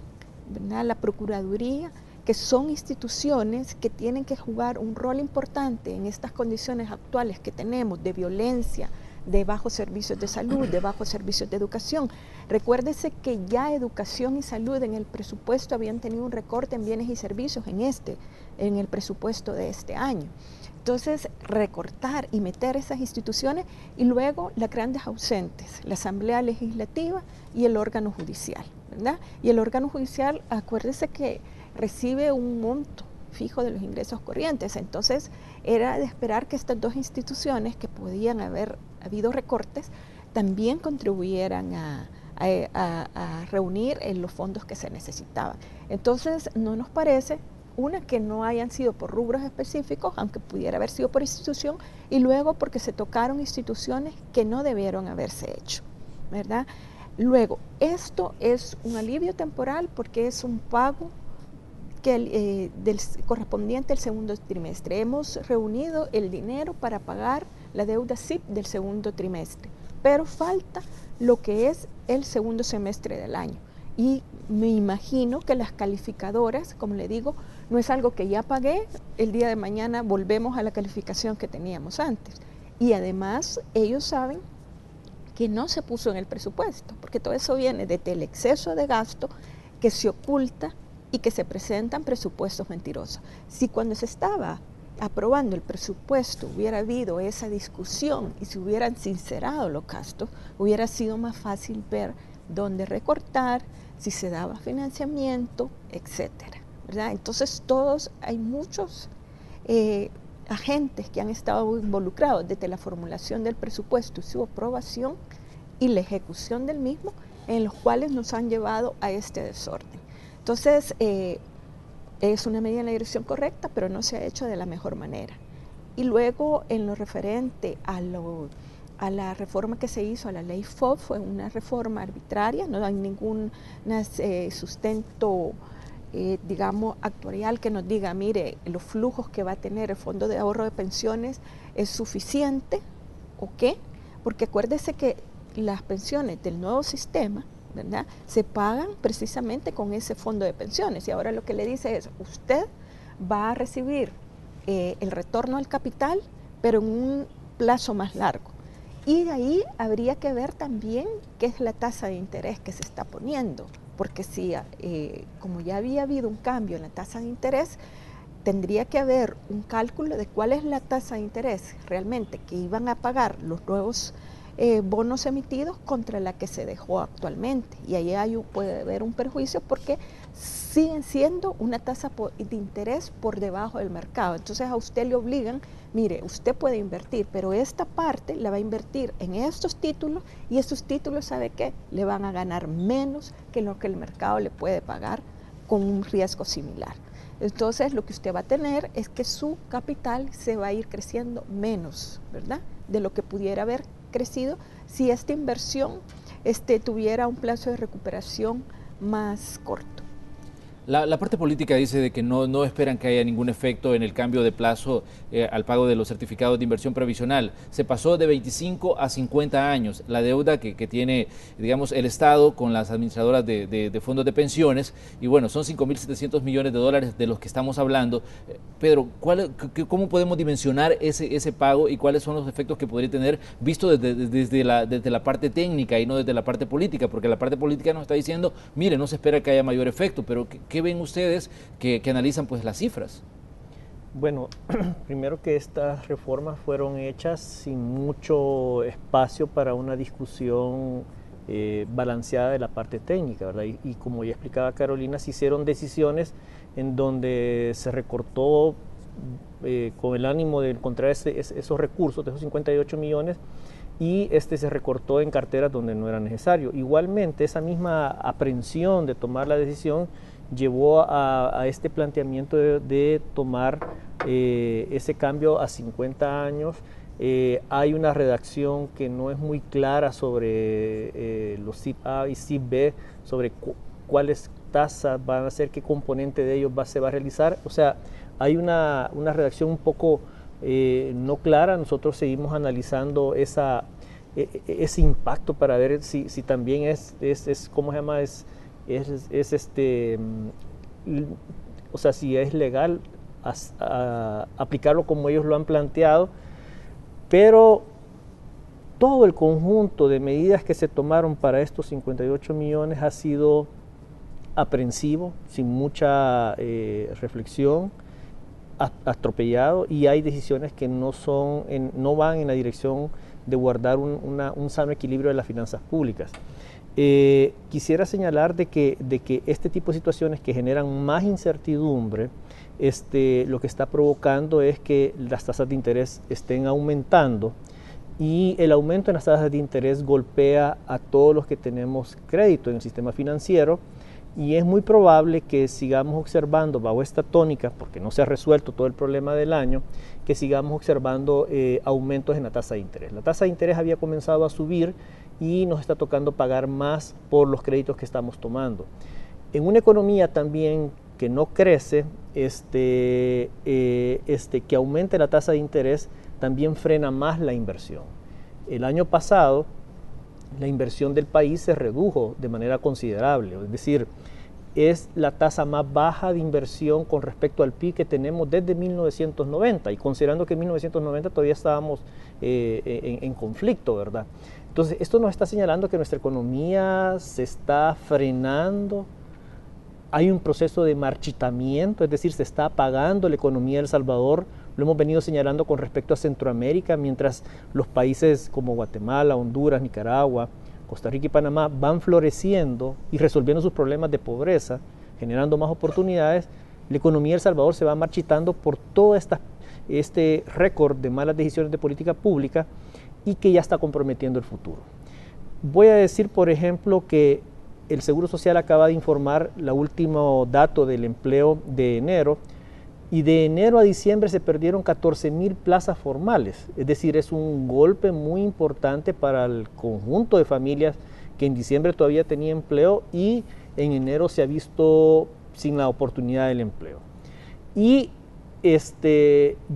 ¿verdad? La procuraduría, que son instituciones que tienen que jugar un rol importante en estas condiciones actuales que tenemos de violencia, de bajos servicios de salud, de bajos servicios de educación. Recuérdese que ya educación y salud en el presupuesto habían tenido un recorte en bienes y servicios en el presupuesto de este año. Entonces, recortar y meter esas instituciones, y luego las grandes ausentes, la Asamblea Legislativa y el órgano judicial, ¿verdad? Y el órgano judicial, acuérdese que recibe un monto fijo de los ingresos corrientes. Entonces era de esperar que estas dos instituciones, que podían haber habido recortes, también contribuyeran a reunir los fondos que se necesitaban. Entonces no nos parece, una, que no hayan sido por rubros específicos, aunque pudiera haber sido por institución, y luego porque se tocaron instituciones que no debieron haberse hecho, ¿verdad? Luego, esto es un alivio temporal porque es un pago correspondiente al segundo trimestre. Hemos reunido el dinero para pagar la deuda SIP del segundo trimestre, pero falta lo que es el segundo semestre del año. Y me imagino que las calificadoras, como le digo, no es algo que ya pagué, el día de mañana volvemos a la calificación que teníamos antes. Y además ellos saben que no se puso en el presupuesto, porque todo eso viene desde el exceso de gasto que se oculta y que se presentan presupuestos mentirosos. Si cuando se estaba aprobando el presupuesto hubiera habido esa discusión y se hubieran sincerado los gastos, hubiera sido más fácil ver dónde recortar, si se daba financiamiento, etcétera, ¿verdad? Entonces hay muchos agentes que han estado involucrados desde la formulación del presupuesto y su aprobación y la ejecución del mismo, en los cuales nos han llevado a este desorden. Entonces, es una medida en la dirección correcta, pero no se ha hecho de la mejor manera. Y luego en lo referente a la reforma que se hizo a la ley FOB, fue una reforma arbitraria, no hay ningún sustento digamos, actuarial que nos diga, mire, los flujos que va a tener el Fondo de Ahorro de Pensiones es suficiente, ¿o qué? Porque acuérdese que las pensiones del nuevo sistema, ¿verdad?, se pagan precisamente con ese fondo de pensiones, y ahora lo que le dice es, usted va a recibir el retorno al capital, pero en un plazo más largo. Y de ahí habría que ver también qué es la tasa de interés que se está poniendo, porque si, como ya había habido un cambio en la tasa de interés, tendría que haber un cálculo de cuál es la tasa de interés realmente que iban a pagar los nuevos bonos emitidos contra la que se dejó actualmente. Y ahí puede haber un perjuicio porque siguen siendo una tasa de interés por debajo del mercado. Entonces a usted le obligan, mire, usted puede invertir, pero esta parte la va a invertir en estos títulos y estos títulos, ¿sabe qué? Le van a ganar menos que lo que el mercado le puede pagar con un riesgo similar. Entonces lo que usted va a tener es que su capital se va a ir creciendo menos, ¿verdad?, de lo que pudiera haber crecido si esta inversión tuviera un plazo de recuperación más corto. La parte política dice de que no esperan que haya ningún efecto en el cambio de plazo al pago de los certificados de inversión previsional. Se pasó de 25 a 50 años la deuda que tiene, digamos, el Estado con las administradoras de fondos de pensiones, y bueno, son 5.700 millones de dólares de los que estamos hablando. Pedro, ¿cómo podemos dimensionar ese pago y cuáles son los efectos que podría tener visto desde la parte técnica y no desde la parte política? Porque la parte política nos está diciendo, mire, no se espera que haya mayor efecto, pero ¿qué ven ustedes que analizan pues las cifras? Bueno, primero que estas reformas fueron hechas sin mucho espacio para una discusión balanceada de la parte técnica, ¿verdad? Y como ya explicaba Carolina, se hicieron decisiones en donde se recortó con el ánimo de encontrar esos recursos, de esos 58 millones, y se recortó en carteras donde no era necesario. Igualmente, esa misma aprehensión de tomar la decisión llevó a este planteamiento de tomar ese cambio a 50 años. Hay una redacción que no es muy clara sobre los SIP A y SIP B, sobre cuáles tasas van a ser, qué componente de ellos se va a realizar. O sea, hay una redacción un poco no clara. Nosotros seguimos analizando ese impacto para ver si también ¿cómo se llama? O sea, si es legal aplicarlo como ellos lo han planteado, pero todo el conjunto de medidas que se tomaron para estos 58 millones ha sido aprensivo, sin mucha reflexión, atropellado, y hay decisiones que no van en la dirección de guardar un sano equilibrio de las finanzas públicas. Quisiera señalar de que este tipo de situaciones que generan más incertidumbre, lo que está provocando es que las tasas de interés estén aumentando, y el aumento en las tasas de interés golpea a todos los que tenemos crédito en el sistema financiero, y es muy probable que sigamos observando bajo esta tónica, porque no se ha resuelto todo el problema del año, que sigamos observando aumentos en la tasa de interés. La tasa de interés había comenzado a subir y nos está tocando pagar más por los créditos que estamos tomando. En una economía también que no crece, que aumente la tasa de interés también frena más la inversión. El año pasado la inversión del país se redujo de manera considerable, es decir, es la tasa más baja de inversión con respecto al PIB que tenemos desde 1990, y considerando que en 1990 todavía estábamos en conflicto, ¿verdad? Entonces, esto nos está señalando que nuestra economía se está frenando, hay un proceso de marchitamiento, es decir, se está apagando la economía de El Salvador. Lo hemos venido señalando con respecto a Centroamérica, mientras los países como Guatemala, Honduras, Nicaragua, Costa Rica y Panamá van floreciendo y resolviendo sus problemas de pobreza, generando más oportunidades, la economía de El Salvador se va marchitando por todo este récord de malas decisiones de política pública y que ya está comprometiendo el futuro. Voy a decir, por ejemplo, que el Seguro Social acaba de informar el último dato del empleo de enero, y de enero a diciembre se perdieron 14.000 plazas formales. Es decir, es un golpe muy importante para el conjunto de familias que en diciembre todavía tenía empleo y en enero se ha visto sin la oportunidad del empleo. Y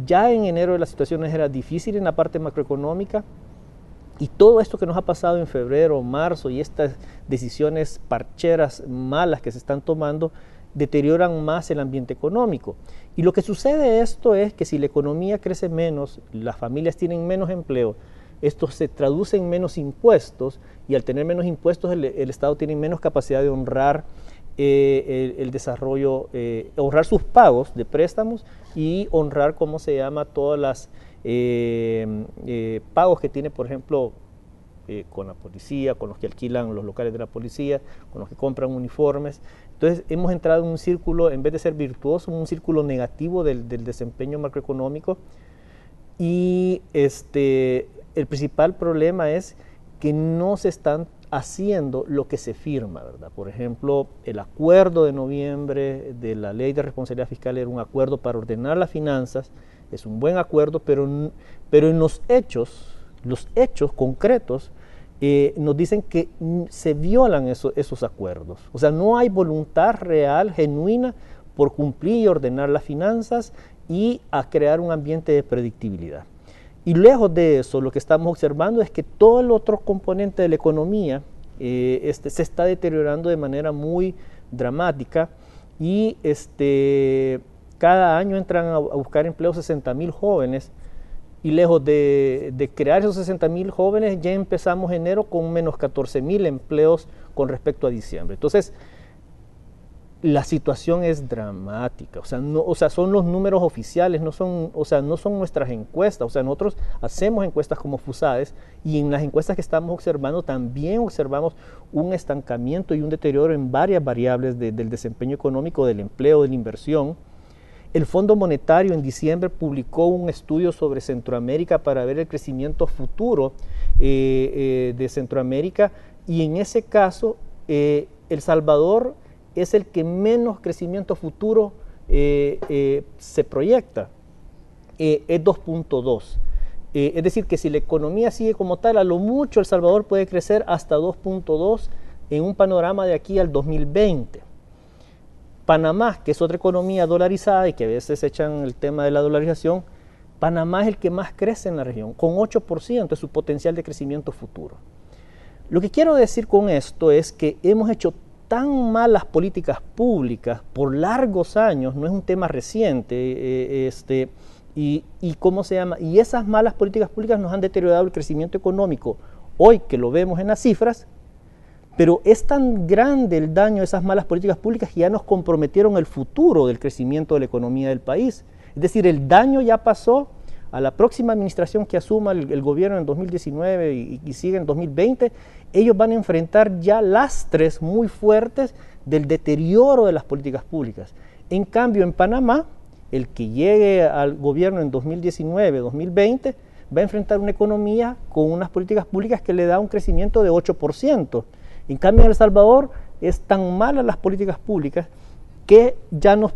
ya en enero la situación era difícil en la parte macroeconómica, y todo esto que nos ha pasado en febrero, marzo y estas decisiones parcheras malas que se están tomando deterioran más el ambiente económico. Y lo que sucede esto es que si la economía crece menos, las familias tienen menos empleo, esto se traduce en menos impuestos, y al tener menos impuestos el Estado tiene menos capacidad de honrar el desarrollo, honrar sus pagos de préstamos y honrar, ¿cómo se llama?, todas las pagos que tiene, por ejemplo, con la policía, con los que alquilan los locales de la policía, con los que compran uniformes. Entonces hemos entrado en un círculo, en vez de ser virtuoso, un círculo negativo del desempeño macroeconómico, y el principal problema es que no se están haciendo lo que se firma, ¿verdad? Por ejemplo, el acuerdo de noviembre de la Ley de Responsabilidad Fiscal era un acuerdo para ordenar las finanzas, es un buen acuerdo, pero en los hechos concretos nos dicen que se violan esos acuerdos. O sea, no hay voluntad real, genuina, por cumplir y ordenar las finanzas y a crear un ambiente de predictibilidad. Y lejos de eso, lo que estamos observando es que todo el otro componente de la economía se está deteriorando de manera muy dramática, y cada año entran a buscar empleo 60.000 jóvenes, y lejos de crear esos 60.000 jóvenes, ya empezamos enero con menos 14.000 empleos con respecto a diciembre. Entonces, la situación es dramática, o sea, son los números oficiales, no son nuestras encuestas. O sea, nosotros hacemos encuestas como FUSADES, y en las encuestas que estamos observando también observamos un estancamiento y un deterioro en varias variables del desempeño económico, del empleo, de la inversión. El Fondo Monetario en diciembre publicó un estudio sobre Centroamérica para ver el crecimiento futuro de Centroamérica, y en ese caso El Salvador es el que menos crecimiento futuro se proyecta, es 2.2. Es decir, que si la economía sigue como tal, a lo mucho El Salvador puede crecer hasta 2.2 en un panorama de aquí al 2020. Panamá, que es otra economía dolarizada y que a veces echan el tema de la dolarización, Panamá es el que más crece en la región, con 8% de su potencial de crecimiento futuro. Lo que quiero decir con esto es que hemos hecho tan malas políticas públicas por largos años, no es un tema reciente, ¿cómo se llama? Y esas malas políticas públicas nos han deteriorado el crecimiento económico, hoy que lo vemos en las cifras, pero es tan grande el daño de esas malas políticas públicas que ya nos comprometieron el futuro del crecimiento de la economía del país. Es decir, el daño ya pasó. A la próxima administración que asuma el gobierno en 2019 y sigue en 2020, ellos van a enfrentar ya lastres muy fuertes del deterioro de las políticas públicas. En cambio, en Panamá, el que llegue al gobierno en 2019, 2020, va a enfrentar una economía con unas políticas públicas que le da un crecimiento de 8%. En cambio, en El Salvador es tan malas las políticas públicas que ya nos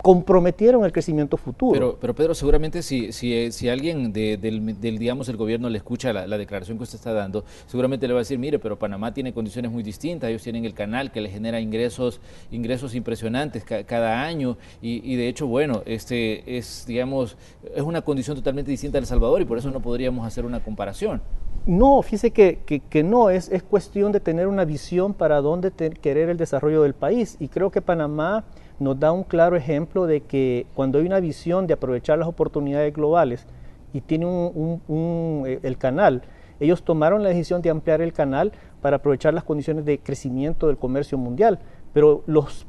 comprometieron el crecimiento futuro. Pero Pedro, seguramente si alguien digamos, el gobierno le escucha la declaración que usted está dando, seguramente le va a decir, mire, pero Panamá tiene condiciones muy distintas, ellos tienen el canal que les genera ingresos impresionantes cada año, y de hecho, bueno, digamos, es una condición totalmente distinta a El Salvador, y por eso no podríamos hacer una comparación. No, fíjese que no, es cuestión de tener una visión para dónde querer el desarrollo del país, y creo que Panamá nos da un claro ejemplo de que cuando hay una visión de aprovechar las oportunidades globales y tiene el canal, ellos tomaron la decisión de ampliar el canal para aprovechar las condiciones de crecimiento del comercio mundial, pero los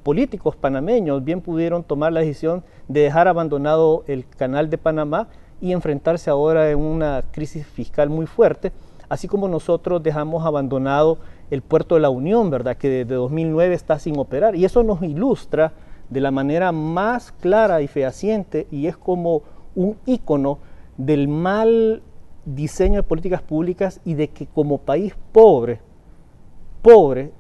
políticos panameños bien pudieron tomar la decisión de dejar abandonado el canal de Panamá y enfrentarse ahora en una crisis fiscal muy fuerte, así como nosotros dejamos abandonado el puerto de la Unión, ¿verdad?, que desde 2009 está sin operar, y eso nos ilustra de la manera más clara y fehaciente, y es como un ícono del mal diseño de políticas públicas y de que como país pobre,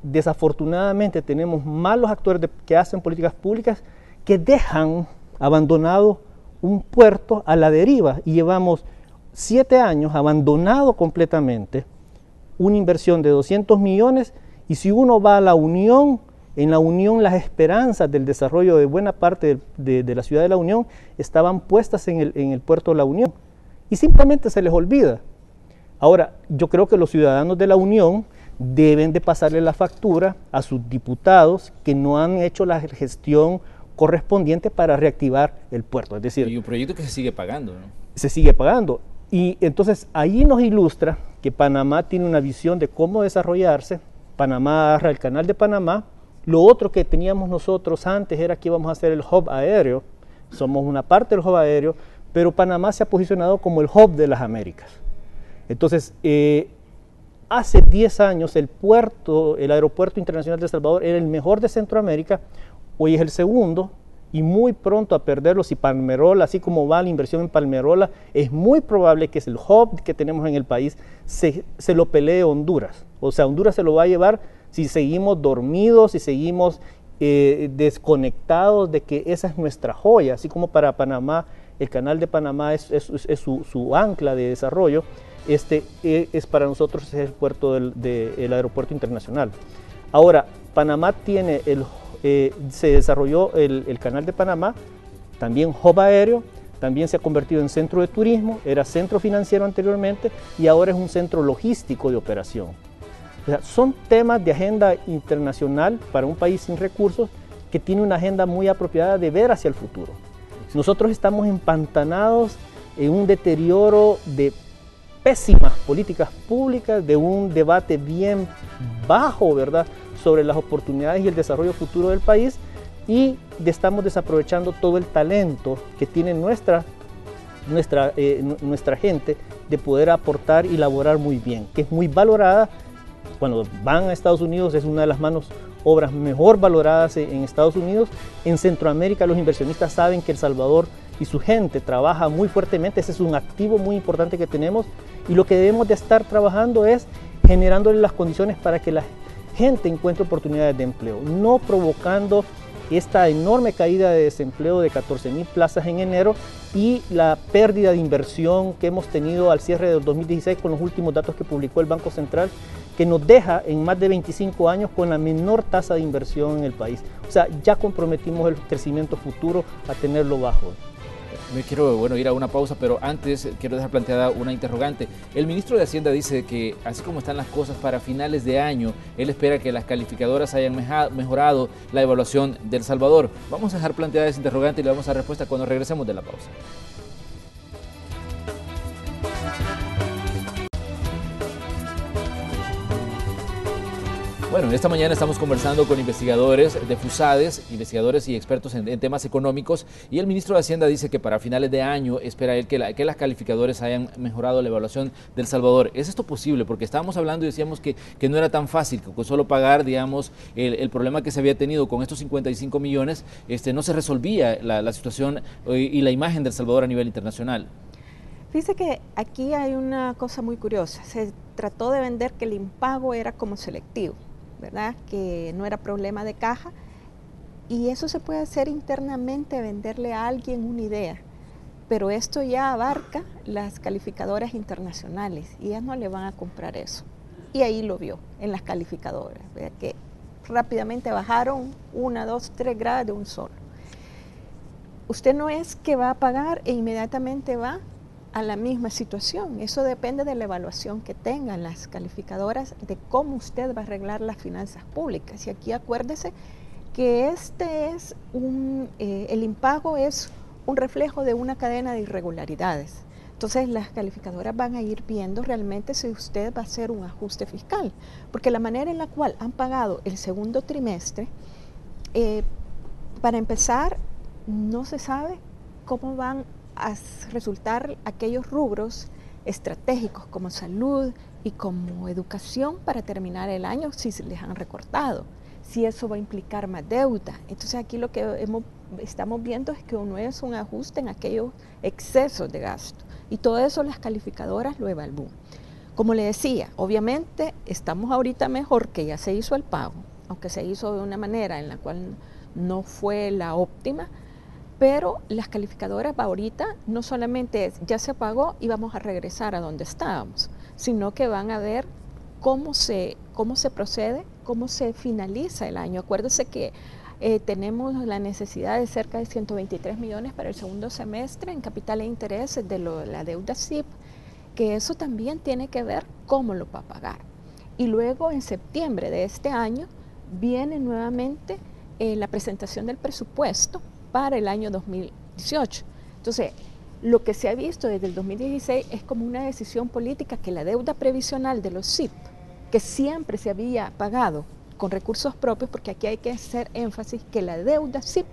desafortunadamente tenemos malos actores que hacen políticas públicas que dejan abandonado un puerto a la deriva y llevamos 7 años abandonado completamente una inversión de 200 millones y si uno va a la Unión, en la Unión las esperanzas del desarrollo de buena parte de la ciudad de la Unión estaban puestas en el puerto de la Unión y simplemente se les olvida. Ahora, yo creo que los ciudadanos de la Unión deben de pasarle la factura a sus diputados que no han hecho la gestión correspondiente para reactivar el puerto. Es decir, y un proyecto que se sigue pagando, ¿no? Se sigue pagando. Y entonces ahí nos ilustra que Panamá tiene una visión de cómo desarrollarse. Panamá agarra el canal de Panamá. Lo otro que teníamos nosotros antes era que íbamos a hacer el hub aéreo. Somos una parte del hub aéreo, pero Panamá se ha posicionado como el hub de las Américas. Entonces, hace 10 años el aeropuerto internacional de El Salvador era el mejor de Centroamérica, hoy es el segundo y muy pronto a perderlo si Palmerola, así como va la inversión en Palmerola, es muy probable que es el hub que tenemos en el país, se lo pelee Honduras. O sea, Honduras se lo va a llevar si seguimos dormidos, si seguimos desconectados de que esa es nuestra joya, así como para Panamá, el canal de Panamá es su ancla de desarrollo. Es para nosotros el puerto del aeropuerto internacional. Ahora, Panamá tiene se desarrolló el canal de Panamá, también hub aéreo, también se ha convertido en centro de turismo, era centro financiero anteriormente y ahora es un centro logístico de operación. O sea, son temas de agenda internacional para un país sin recursos que tiene una agenda muy apropiada de ver hacia el futuro. Nosotros estamos empantanados en un deterioro de pésimas políticas públicas, de un debate bien bajo, ¿verdad?, sobre las oportunidades y el desarrollo futuro del país y estamos desaprovechando todo el talento que tiene nuestra gente de poder aportar y laborar muy bien, que es muy valorada. Cuando van a Estados Unidos es una de las obras mejor valoradas en Estados Unidos. En Centroamérica los inversionistas saben que El Salvador y su gente trabaja muy fuertemente, ese es un activo muy importante que tenemos y lo que debemos de estar trabajando es generándole las condiciones para que la gente encuentre oportunidades de empleo, no provocando esta enorme caída de desempleo de 14,000 plazas en enero y la pérdida de inversión que hemos tenido al cierre del 2016 con los últimos datos que publicó el Banco Central, que nos deja en más de 25 años con la menor tasa de inversión en el país. O sea, ya comprometimos el crecimiento futuro a tenerlo bajo. Me quiero ir a una pausa, pero antes quiero dejar planteada una interrogante. El ministro de Hacienda dice que así como están las cosas para finales de año, él espera que las calificadoras hayan mejorado la evaluación de El Salvador. Vamos a dejar planteada esa interrogante y le vamos a dar respuesta cuando regresemos de la pausa. Bueno, esta mañana estamos conversando con investigadores de FUSADES, investigadores y expertos en temas económicos, y el ministro de Hacienda dice que para finales de año espera él que las calificadores hayan mejorado la evaluación de El Salvador. ¿Es esto posible? Porque estábamos hablando y decíamos que no era tan fácil, que con solo pagar, digamos, el problema que se había tenido con estos 55 millones, no se resolvía la situación y la imagen de El Salvador a nivel internacional. Fíjese que aquí hay una cosa muy curiosa. Se trató de vender que el impago era como selectivo, ¿verdad?, que no era problema de caja, y eso se puede hacer internamente, venderle a alguien una idea, pero esto ya abarca las calificadoras internacionales y ellas no le van a comprar eso. Y ahí lo vio en las calificadoras, ¿verdad?, que rápidamente bajaron 1, 2, 3 grados de un solo. Usted no es que va a pagar e inmediatamente va a la misma situación. Eso depende de la evaluación que tengan las calificadoras, de cómo usted va a arreglar las finanzas públicas. Y aquí acuérdese que el impago es un reflejo de una cadena de irregularidades. Entonces las calificadoras van a ir viendo realmente si usted va a hacer un ajuste fiscal, porque la manera en la cual han pagado el segundo trimestre, para empezar, no se sabe cómo van a resultar aquellos rubros estratégicos como salud y como educación para terminar el año, si se les han recortado, si eso va a implicar más deuda. Entonces aquí lo que estamos viendo es que no es un ajuste en aquellos excesos de gasto, y todo eso las calificadoras lo evalúan. Como le decía, obviamente estamos ahorita mejor, que ya se hizo el pago, aunque se hizo de una manera en la cual no fue la óptima, Pero las calificadoras ahorita no solamente es ya se pagó y vamos a regresar a donde estábamos, sino que van a ver cómo se procede, cómo se finaliza el año. Acuérdense que tenemos la necesidad de cerca de 123 millones para el segundo semestre en capital e intereses de la deuda SIP, que eso también tiene que ver cómo lo va a pagar. Y luego en septiembre de este año viene nuevamente la presentación del presupuesto para el año 2018. Entonces, lo que se ha visto desde el 2016 es como una decisión política que la deuda previsional de los SIP, que siempre se había pagado con recursos propios, porque aquí hay que hacer énfasis que la deuda SIP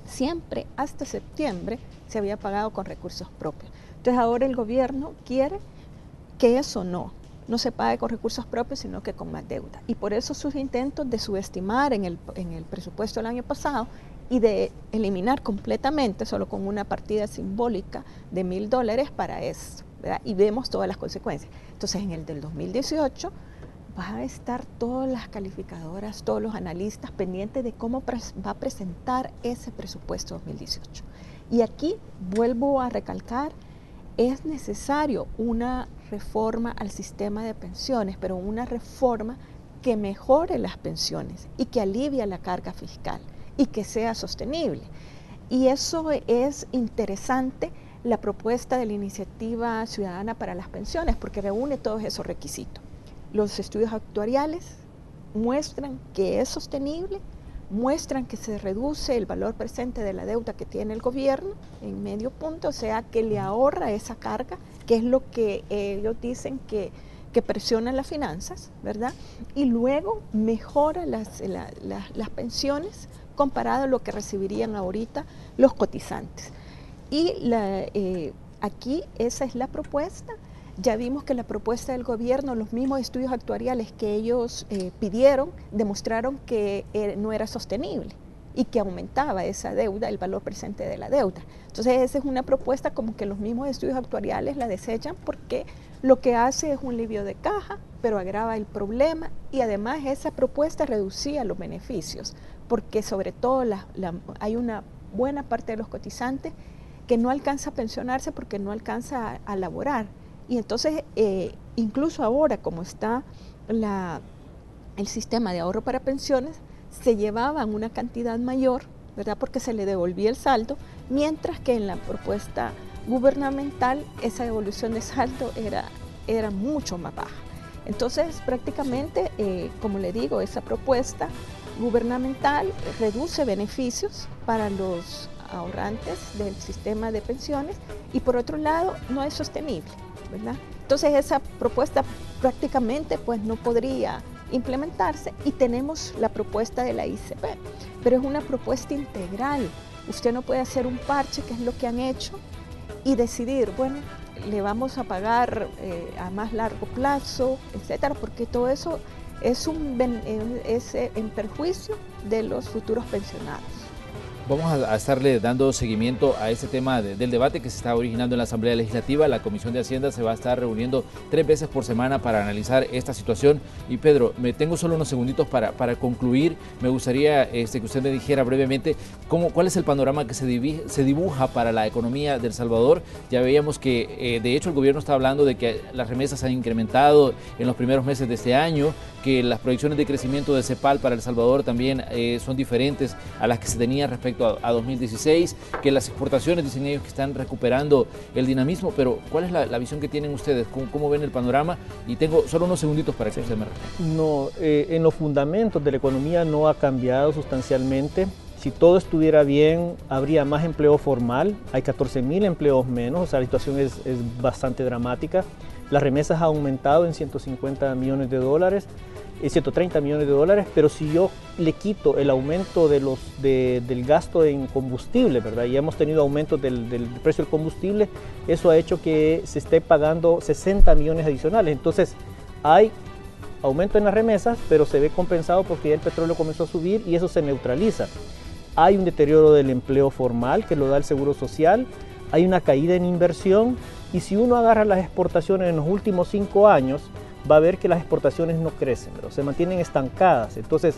siempre hasta septiembre se había pagado con recursos propios. Entonces ahora el gobierno quiere que eso no se pague con recursos propios, sino que con más deuda. Y por eso sus intentos de subestimar en el presupuesto del año pasado y de eliminar completamente, solo con una partida simbólica de $1.000 para eso, ¿verdad? Y vemos todas las consecuencias. Entonces en el del 2018 va a estar todas las calificadoras, todos los analistas pendientes de cómo va a presentar ese presupuesto 2018. Y aquí vuelvo a recalcar, es necesario una reforma al sistema de pensiones, pero una reforma que mejore las pensiones y que alivie la carga fiscal y que sea sostenible. Y eso es interesante, la propuesta de la Iniciativa Ciudadana para las Pensiones, porque reúne todos esos requisitos. Los estudios actuariales muestran que es sostenible, muestran que se reduce el valor presente de la deuda que tiene el gobierno en medio punto, o sea que le ahorra esa carga, que es lo que ellos dicen que presiona las finanzas, ¿verdad? Y luego mejora las pensiones comparado a lo que recibirían ahorita los cotizantes. Y aquí esa es la propuesta. Ya vimos que la propuesta del gobierno, los mismos estudios actuariales que ellos pidieron, demostraron que no era sostenible y que aumentaba esa deuda, el valor presente de la deuda. Entonces esa es una propuesta como que los mismos estudios actuariales la desechan porque lo que hace es un alivio de caja, pero agrava el problema y además esa propuesta reducía los beneficios, porque sobre todo hay una buena parte de los cotizantes que no alcanza a pensionarse porque no alcanza a laborar. Y entonces, incluso ahora, como está el sistema de ahorro para pensiones, se llevaban una cantidad mayor, ¿verdad? Porque se le devolvía el saldo, mientras que en la propuesta gubernamental esa devolución de saldo era mucho más baja. Entonces, prácticamente, como le digo, esa propuesta gubernamental reduce beneficios para los ahorrantes del sistema de pensiones y por otro lado no es sostenible, ¿verdad? Entonces esa propuesta prácticamente pues no podría implementarse y tenemos la propuesta de la ICP, pero es una propuesta integral. Usted no puede hacer un parche, que es lo que han hecho, y decidir, bueno, le vamos a pagar a más largo plazo, etcétera, porque todo eso es en perjuicio de los futuros pensionados. Vamos a estarle dando seguimiento a este tema del debate que se está originando en la Asamblea Legislativa. La Comisión de Hacienda se va a estar reuniendo 3 veces por semana para analizar esta situación. Y Pedro, me tengo solo unos segunditos para concluir. Me gustaría que usted me dijera brevemente cuál es el panorama que se dibuja para la economía de El Salvador. Ya veíamos que de hecho el gobierno está hablando de que las remesas han incrementado en los primeros meses de este año, que las proyecciones de crecimiento de CEPAL para El Salvador también son diferentes a las que se tenía respecto a 2016, que las exportaciones dicen ellos que están recuperando el dinamismo, pero ¿cuál es la visión que tienen ustedes? ¿Cómo ven el panorama? Y tengo solo unos segunditos para que usted me responda. No, en los fundamentos de la economía no ha cambiado sustancialmente. Si todo estuviera bien, habría más empleo formal, hay 14.000 empleos menos, o sea, la situación es bastante dramática. Las remesas han aumentado en 150 millones de dólares, 130 millones de dólares, pero si yo le quito el aumento del gasto en combustible, ¿verdad? Y hemos tenido aumentos del precio del combustible, eso ha hecho que se esté pagando 60 millones adicionales. Entonces, hay aumento en las remesas, pero se ve compensado porque ya el petróleo comenzó a subir y eso se neutraliza. Hay un deterioro del empleo formal que lo da el Seguro Social, hay una caída en inversión y si uno agarra las exportaciones en los últimos 5 años, va a ver que las exportaciones no crecen, pero se mantienen estancadas. Entonces,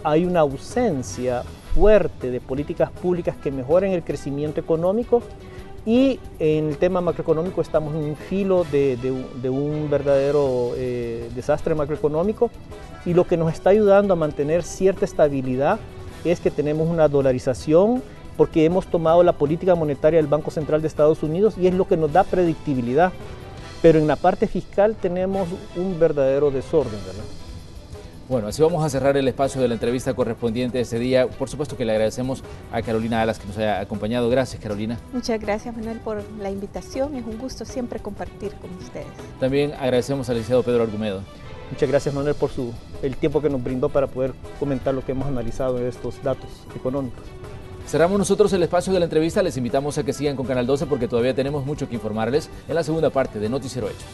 hay una ausencia fuerte de políticas públicas que mejoren el crecimiento económico, y en el tema macroeconómico estamos en un filo de un verdadero desastre macroeconómico, y lo que nos está ayudando a mantener cierta estabilidad es que tenemos una dolarización, porque hemos tomado la política monetaria del Banco Central de Estados Unidos y es lo que nos da predictibilidad. Pero en la parte fiscal tenemos un verdadero desorden, ¿verdad? Bueno, así vamos a cerrar el espacio de la entrevista correspondiente a este día. Por supuesto que le agradecemos a Carolina Alas que nos haya acompañado. Gracias, Carolina. Muchas gracias, Manuel, por la invitación. Es un gusto siempre compartir con ustedes. También agradecemos al licenciado Pedro Argumedo. Muchas gracias, Manuel, por el tiempo que nos brindó para poder comentar lo que hemos analizado en estos datos económicos. Cerramos nosotros el espacio de la entrevista. Les invitamos a que sigan con Canal 12 porque todavía tenemos mucho que informarles en la segunda parte de Noticiero Hechos.